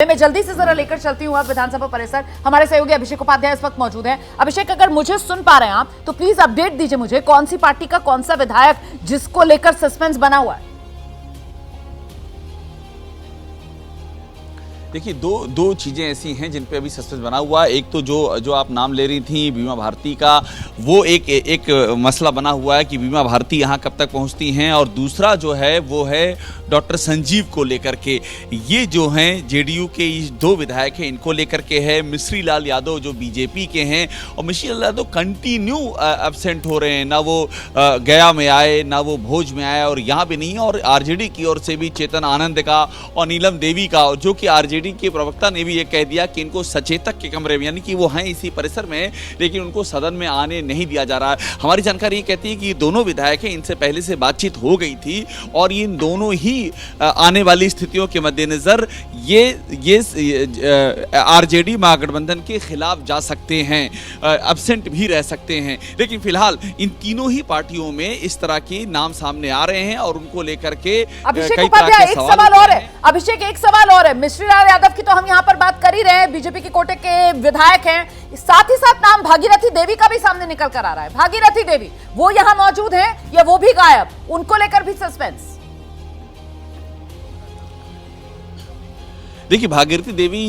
मैं जल्दी से जरा लेकर चलती हूँ आप विधानसभा परिसर। हमारे सहयोगी अभिषेक उपाध्याय इस वक्त मौजूद हैं। अभिषेक, अगर मुझे सुन पा रहे हैं आप तो प्लीज अपडेट दीजिए मुझे, कौन सी पार्टी का कौन सा विधायक जिसको लेकर सस्पेंस बना हुआ है? देखिए, दो चीज़ें ऐसी हैं जिन पे अभी सस्पेंस बना हुआ है। एक तो जो आप नाम ले रही थी बीमा भारती का, वो एक मसला बना हुआ है कि बीमा भारती यहाँ कब तक पहुँचती हैं, और दूसरा जो है वो है डॉक्टर संजीव को लेकर के। ये जो हैं जेडीयू के ये दो विधायक हैं, इनको लेकर के है। मिश्री लाल यादव जो बीजेपी के हैं, और मिश्री लाल यादव कंटिन्यू एब्सेंट हो रहे हैं, ना वो गया में आए ना वो भोज में आए और यहाँ भी नहीं है। और आरजेडी की ओर से भी चेतन आनंद का और नीलम देवी का, जो कि आरजेडी के प्रवक्ता ने भी ये कह दिया कि इनको सचेतक के कमरे में, यानी कि वो हैं इसी परिसर में, लेकिन उनको सदन में आने नहीं दिया जा रहा है। हमारी जानकारी ये कहती है कि दोनों विधायक हैं, इनसे पहले से बातचीत हो गई थी और इन दोनों ही आने वाली स्थितियों के मद्देनजर ये आरजेडी महागठबंधन के खिलाफ जा सकते हैं, एब्सेंट भी रह सकते हैं। लेकिन फिलहाल इन तीनों ही पार्टियों में इस तरह के नाम सामने आ रहे हैं और उनको लेकर के अभिषेक उपाध्याय, एक सवाल और है। अभिषेक, एक सवाल और है। मिश्री लाल यादव की तो हम यहाँ पर बात कर ही रहे हैं, बीजेपी के कोटे के विधायक हैं, साथ ही साथ नाम भागीरथी देवी का भी सामने निकल कर आ रहा है। भागीरथी देवी वो यहाँ मौजूद हैं या वो भी गायब? उनको लेकर भी सस्पेंस। देखिए, भागीरथी देवी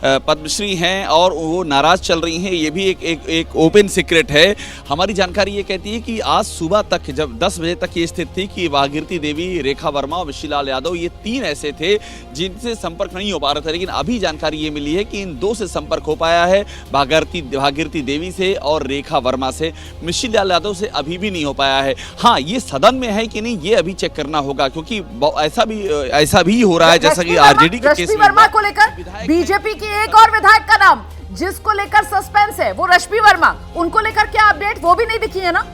पद्मश्री हैं और वो नाराज चल रही हैं, ये भी एक ओपन सीक्रेट है। हमारी जानकारी ये कहती है कि आज सुबह तक, जब 10 बजे तक ये स्थिति थी कि भागीरथी देवी, रेखा वर्मा और मिश्री लाल यादव, ये तीन ऐसे थे जिनसे संपर्क नहीं हो पा रहा था। लेकिन अभी जानकारी ये मिली है कि इन दो से संपर्क हो पाया है, भागीरथी देवी से और रेखा वर्मा से। मिश्री लाल यादव से अभी भी नहीं हो पाया है। हाँ, ये सदन में है कि नहीं ये अभी चेक करना होगा, क्योंकि ऐसा भी हो रहा है जैसा कि आरजेडी के केस वर्मा को लेकर बीजेपी की एक और विधायक का नाम जिसको लेकर सस्पेंस है, वो रश्मि वर्मा। उनको लेकर क्या अपडेट? वो भी नहीं दिखी है ना?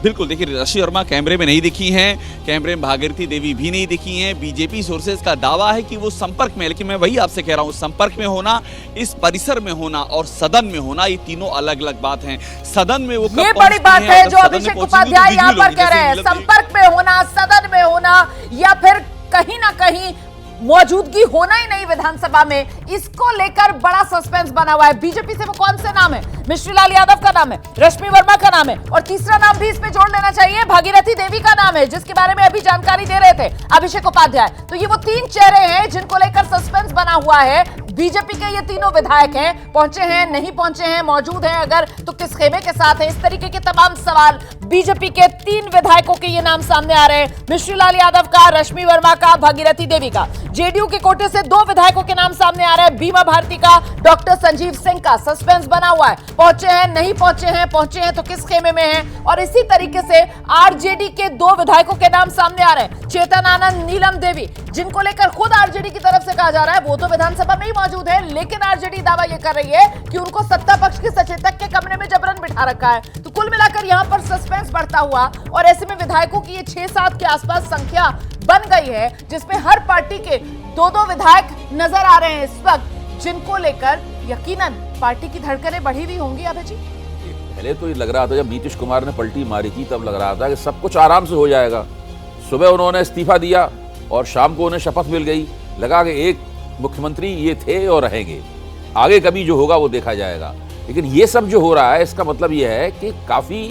बिल्कुल, देखिए, रश्मि वर्मा कैमरे में नहीं दिखी हैं, कैमरे में भागीरथी देवी भी नहीं दिखी हैं। बीजेपी सोर्सेज का दावा है कि वो संपर्क में है, लेकिन मैं वही आपसे कह रहा हूँ, संपर्क में होना, इस परिसर में होना और सदन में होना, ये तीनों अलग अलग बात हैं। सदन में वो ये बड़ी बात है जो अभिषेक उपाध्याय यहाँ पर कह रहे हैं, संपर्क में होना, सदन में होना, या फिर कहीं ना कहीं मौजूदगी होना ही नहीं विधानसभा में। इसको लेकर बड़ा सस्पेंस बना हुआ है। बीजेपी से वो कौन से नाम है? मिश्री लाल यादव का नाम है, रश्मि वर्मा का नाम है, और तीसरा नाम भी इसमें जोड़ लेना चाहिए, भागीरथी देवी का नाम है, जिसके बारे में अभी जानकारी दे रहे थे अभिषेक उपाध्याय। तो ये वो तीन चेहरे हैं जिनको लेकर सस्पेंस बना हुआ है। बीजेपी के ये तीनों विधायक हैं, पहुंचे हैं, नहीं पहुंचे हैं, मौजूद हैं अगर तो किस खेमे के साथ है, इस तरीके के तमाम सवाल। बीजेपी के तीन विधायकों के ये नाम सामने आ रहे हैं, मिश्री लाल यादव का, रश्मि वर्मा का, भागीरथी देवी का। जेडीयू के कोटे से दो विधायकों के नाम सामने आ रहे हैं, बीमा भारती का, डॉक्टर संजीव सिंह का। सस्पेंस बना हुआ है, पहुंचे हैं, नहीं पहुंचे हैं, पहुंचे हैं तो किस खेमे में हैं। और इसी तरीके से आरजेडी के दो विधायकों के नाम सामने आ रहे हैं, चेतन आनंद, नीलम देवी, जिनको लेकर खुद आरजेडी की तरफ से कहा जा रहा है वो तो विधानसभा में ही मौजूद है, लेकिन आरजेडी दावा यह कर रही है कि उनको सत्ता पक्ष के सचेतक के कमरे में जबरन बिठा रखा है। तो कुल मिलाकर यहां पर सस्पेंस बढ़ता हुआ, और ऐसे में विधायकों की ये 6-7 के आसपास संख्या बन गई है, जिसमें हर पार्टी के दो विधायक नजर आ रहे हैं इस वक्त, जिनको लेकर यकीनन पार्टी की धड़कनें बढ़ी हुई होंगी। अभय जी, पहले तो ये लग रहा था, जब नीतीश कुमार ने पलटी मारी थी तब लग रहा था कि सब कुछ आराम से हो जाएगा। सुबह उन्होंने इस्तीफा दिया और शाम को उन्हें शपथ मिल गई, लगा कि एक मुख्यमंत्री ये थे और रहेंगे, आगे कभी जो होगा वो देखा जाएगा। लेकिन ये सब जो हो रहा है, इसका मतलब ये है कि काफ़ी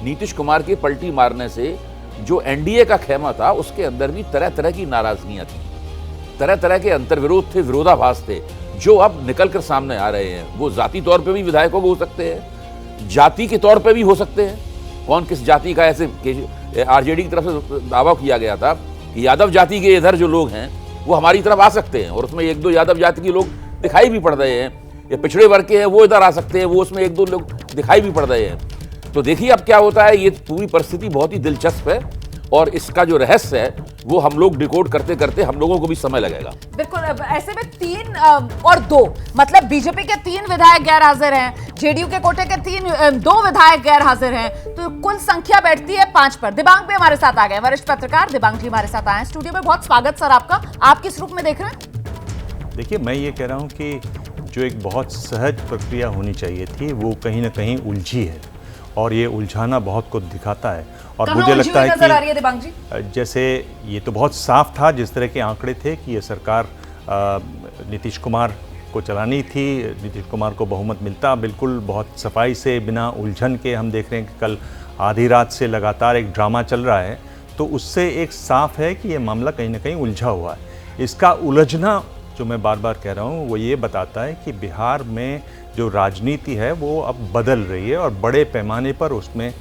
नीतीश कुमार के पलटी मारने से जो एनडीए का खेमा था उसके अंदर भी तरह तरह की नाराजगियां थी, तरह तरह के अंतर्विरोध थे, विरोधाभास थे, जो अब निकल कर सामने आ रहे हैं। वो जाति तौर पे भी विधायकों को हो सकते हैं, जाति के तौर पे भी हो सकते हैं। कौन किस जाति का, ऐसे आरजेडी की तरफ से दावा किया गया था कि यादव जाति के इधर जो लोग हैं वो हमारी तरफ आ सकते हैं, और उसमें एक दो यादव जाति के लोग दिखाई भी पड़ रहे हैं, या पिछड़े वर्ग के हैं वो इधर आ सकते हैं, वो उसमें एक दो लोग दिखाई भी पड़ रहे हैं। तो देखिए अब क्या होता है। ये पूरी परिस्थिति बहुत ही दिलचस्प है, और इसका जो रहस्य है वो हम लोग डिकोड करते करते हम लोगों को भी समय लगेगा। बिल्कुल, ऐसे में 3 और 2, मतलब बीजेपी के 3 विधायक गैर हाजिर हैं, जेडीयू के कोटे के 2 विधायक गैर हाजिर हैं, तो कुल संख्या बैठती है 5 पर। दिबांग भी हमारे साथ आ गए, वरिष्ठ पत्रकार दिबांग जी हमारे साथ आए हैं स्टूडियो में। बहुत स्वागत सर आपका। आप किस रूप में देख रहे हैं? देखिए, मैं ये कह रहा हूँ कि जो एक बहुत सहज प्रक्रिया होनी चाहिए थी वो कहीं ना कहीं उलझी है, और ये उलझाना बहुत कुछ दिखाता है। और कहाँ मुझे उलझी लगता हुई है नजर आ रही है दिबांग जी? जैसे ये तो बहुत साफ था जिस तरह के आंकड़े थे कि ये सरकार नीतीश कुमार को चलानी थी, नीतीश कुमार को बहुमत मिलता, बिल्कुल बहुत सफाई से बिना उलझन के। हम देख रहे हैं कि कल आधी रात से लगातार एक ड्रामा चल रहा है, तो उससे एक साफ है कि ये मामला कहीं ना कहीं उलझा हुआ है। इसका उलझना जो मैं बार बार कह रहा हूँ वो ये बताता है कि बिहार में जो राजनीति है वो अब बदल रही है और बड़े पैमाने पर उसमें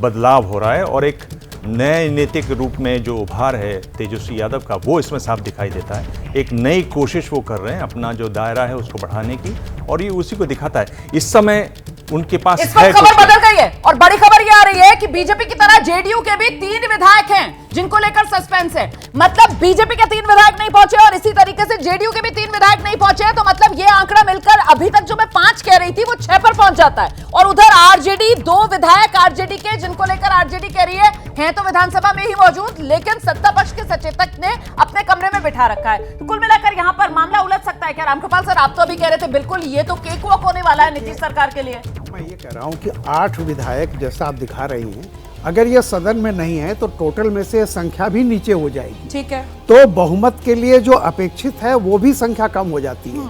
बदलाव हो रहा है, और एक नए नैतिक रूप में जो उभार है तेजस्वी यादव का वो इसमें साफ दिखाई देता है। एक नई कोशिश वो कर रहे हैं अपना जो दायरा है उसको बढ़ाने की, और ये उसी को दिखाता है। इस समय उनके पास इस वक्त खबर बदल गई है और बड़ी खबर ये आ रही है कि बीजेपी की तरह जेडीयू के भी 3 विधायक हैं जिनको लेकर सस्पेंस है। मतलब बीजेपी के 3 विधायक नहीं पहुंचे और इसी तरीके से जेडीयू के भी 3 विधायक नहीं पहुंचे, तो मतलब ये आंकड़ा मिलकर अभी तक जो मैं 5 कह रही थी वो 6 पर पहुंच जाता है। और उधर आरजेडी 2 विधायक आरजेडी के जिनको लेकर आरजेडी कह रही है तो विधानसभा में ही मौजूद, लेकिन सत्ता पक्ष के सचेतक ने अपने कमरे में बिठा रखा है। तो कुल मिलाकर यहाँ पर मामला उलझ सकता है क्या? रामकृपाल सर, आप तो अभी कह रहे थे बिल्कुल ये तो केक वॉक होने वाला है नीतीश सरकार के लिए। मैं ये कह रहा हूँ कि 8 विधायक जैसा आप दिखा रही हैं, अगर ये सदन में नहीं है तो टोटल में से संख्या भी नीचे हो जाएगी। ठीक है, तो बहुमत के लिए जो अपेक्षित है वो भी संख्या कम हो जाती है।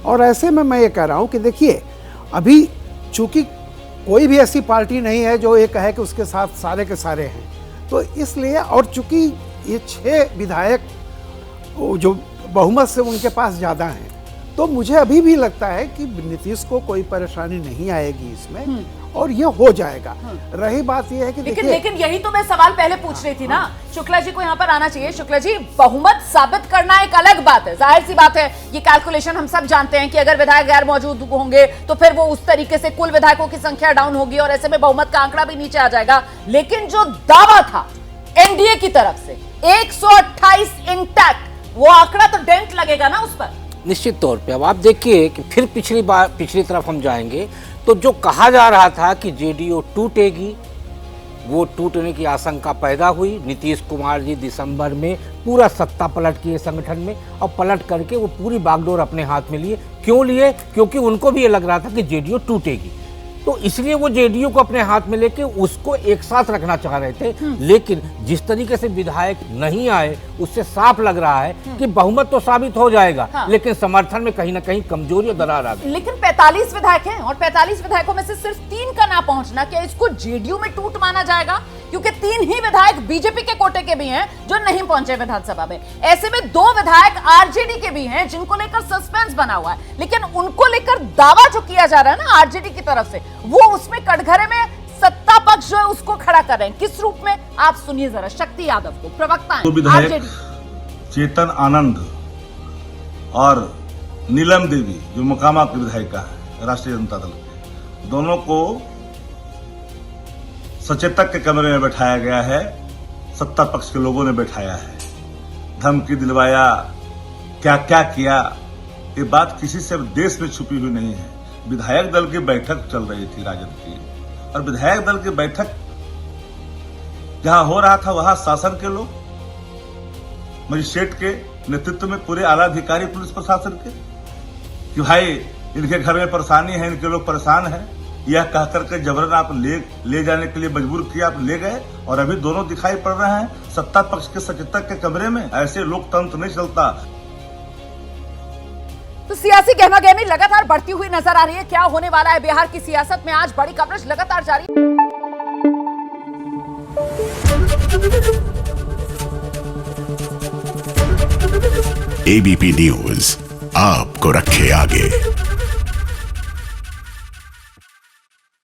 और ऐसे में मैं ये कह रहा हूँ कि देखिए, अभी चूंकि कोई भी ऐसी पार्टी नहीं है जो ये कहे कि उसके साथ सारे के सारे हैं, तो इसलिए, और चूंकि ये 6 विधायक जो बहुमत से उनके पास ज़्यादा हैं, तो मुझे अभी भी लगता है कि नीतीश को कोई परेशानी नहीं आएगी इसमें, और ये हो जाएगा। रही बात ये है कि लेकिन यही तो मैं सवाल पहले पूछ रही थी ना। शुक्ला जी को यहाँ पर आना चाहिए। शुक्ला जी, बहुमत साबित करना एक अलग बात है, जाहिर सी बात है, ये कैलकुलेशन हम सब जानते हैं कि अगर विधायक गैर मौजूद होंगे तो फिर वो उस तरीके से कुल विधायकों की संख्या डाउन होगी और ऐसे में बहुमत का आंकड़ा भी नीचे आ जाएगा। लेकिन जो दावा था एनडीए की तरफ से 128 इंटैक्ट, वो आंकड़ा तो डेंट लगेगा ना उस पर। निश्चित तौर पे। अब आप देखिए कि फिर पिछली तरफ हम जाएंगे तो जो कहा जा रहा था कि जेडीयू टूटेगी, वो टूटने की आशंका पैदा हुई। नीतीश कुमार जी दिसंबर में पूरा सत्ता पलट किए संगठन में, और पलट करके वो पूरी बागडोर अपने हाथ में लिए। क्यों लिए? क्योंकि उनको भी ये लग रहा था कि जेडीयू टूटेगी, तो इसलिए वो जेडीयू को अपने हाथ में लेके उसको एक साथ रखना चाह रहे थे। लेकिन जिस तरीके से विधायक नहीं आए, उससे साफ लग रहा है कि बहुमत तो साबित हो जाएगा, लेकिन समर्थन में कहीं ना कहीं कमजोरी और दरार आ गई। लेकिन 45 विधायक हैं और 45 विधायकों में से सिर्फ 3 का ना पहुंचना, क्या इसको जेडीयू में टूट माना जाएगा? क्योंकि 3 ही विधायक बीजेपी के कोटे के भी हैं जो नहीं पहुंचे विधानसभा में। ऐसे में 2 विधायक आरजेडी के भी हैं जिनको लेकर सस्पेंस बना हुआ है। लेकिन उनको लेकर दावा जो किया जा रहा है ना आरजेडी की तरफ से, वो उसमें कटघरे में सत्ता पक्ष जो है उसको खड़ा कर रहे हैं। किस रूप में, आप सुनिए जरा शक्ति यादव को, प्रवक्ता हैं आरजेडी। चेतन आनंद और नीलम देवी जो मोकामा की विधायिका है राष्ट्रीय जनता दल के, दोनों को सचेतक के कमरे में बैठाया गया है। सत्ता पक्ष के लोगों ने बैठाया है, धमकी दिलवाया, क्या क्या किया, ये बात किसी से देश में छुपी हुई नहीं है। विधायक दल की बैठक चल रही थी राजद की, और विधायक दल की बैठक जहां हो रहा था वहां शासन के लोग, मजिस्ट्रेट के नेतृत्व में पूरे आला अधिकारी पुलिस प्रशासन के, कि भाई इनके घर में परेशानी है, इनके लोग परेशान हैं, यह कहकर के जबरन आप ले जाने के लिए मजबूर किया, आप ले गए। और अभी दोनों दिखाई पड़ रहे हैं सत्ता पक्ष के सचेतक के कमरे में। ऐसे लोकतंत्र नहीं चलता। तो सियासी गहमागहमी लगातार बढ़ती हुई नजर आ रही है। क्या होने वाला है बिहार की सियासत में, आज बड़ी कवरेज लगातार जारी। एबीपी न्यूज आपको रखे आगे।